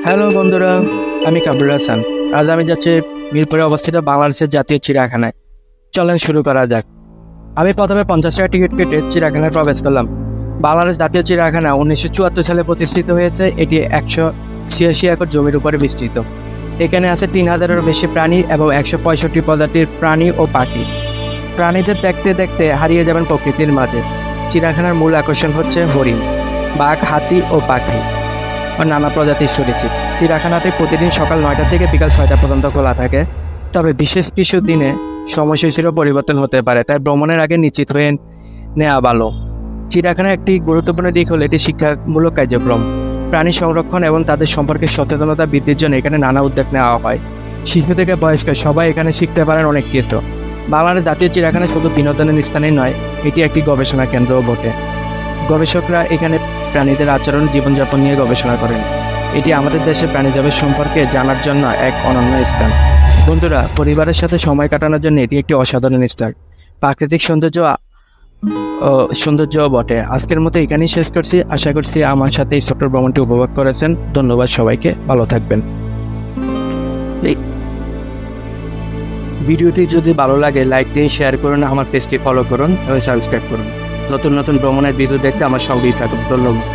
Hello বন্ধুরা, আমি কাবরুল হাসান। আজ আমি যাচ্ছি মিরপুরে অবস্থিত বাংলাদেশের জাতীয় চিড়িয়াখানায়। চলেন শুরু করা যাক। আমি প্রথমে 50 টাকা টিকিট কেটে চিড়িয়াখানায় প্রবেশ করলাম। বাংলাদেশ জাতীয় চিড়িয়াখানা 1974 সালে প্রতিষ্ঠিত হয়েছে। এটি 186 একর জমির উপরে বিস্তৃত। এখানে আছে 3000-এরও বেশি প্রাণী এবং 165 প্রজাতির প্রাণী ও পাখি। প্রাণীদের দেখতে দেখতে হারিয়ে যাবেন প্রকৃতির মাঝে। চিড়িয়াখানার মূল আকর্ষণ হচ্ছে হরিণ, বাঘ, হাতি ও পাখি ও নানা প্রজাতির সরীসৃপ। চিড়িয়াখানাটি প্রতিদিন সকাল 9টা থেকে বিকাল 6টা পর্যন্ত খোলা থাকে। তবে বিশেষ কিছু দিনে সময়সূচিরও পরিবর্তন হতে পারে, তাই ভ্রমণের আগে নিশ্চিত হয়ে নেওয়া ভালো। চিড়িয়াখানার একটি গুরুত্বপূর্ণ দিক হলো এটি শিক্ষামূলক কার্যক্রম। প্রাণী সংরক্ষণ এবং তাদের সম্পর্কে সচেতনতা বৃদ্ধির জন্য এখানে নানা উদ্যোগ নেওয়া হয়। শিশু থেকে বয়স্ক সবাই এখানে শিখতে পারেন অনেক কিছু। বাংলাদেশ জাতীয় চিড়িয়াখানা শুধু বিনোদনের স্থানেই নয়, এটি একটি গবেষণা কেন্দ্রও বটে। গবেষকরা এখানে প্রাণীদের আচরণ, জীবনযাপন নিয়ে গবেষণা করেন। এটি আমাদের দেশের প্রাণীজগৎ সম্পর্কে জানার জন্য এক অনন্য স্থান। বন্ধুরা, পরিবারের সাথে সময় কাটানোর জন্য এটি একটি অসাধারণ স্থান। প্রাকৃতিক সৌন্দর্যও বটে। আজকের মতো এখানেই শেষ করছি। আশা করছি আমার সাথে এই ছোট্ট ভ্রমণটি উপভোগ করেছেন। ধন্যবাদ সবাইকে, ভালো থাকবেন। ভিডিওটি যদি ভালো লাগে লাইক দিন, শেয়ার করুন, আমার পেজটি ফলো করুন এবং সাবস্ক্রাইব করুন। নতুন নতুন ভ্রমণের ভিডিও দেখতে আমার সঙ্গেই থাকুন। ধন্যবাদ।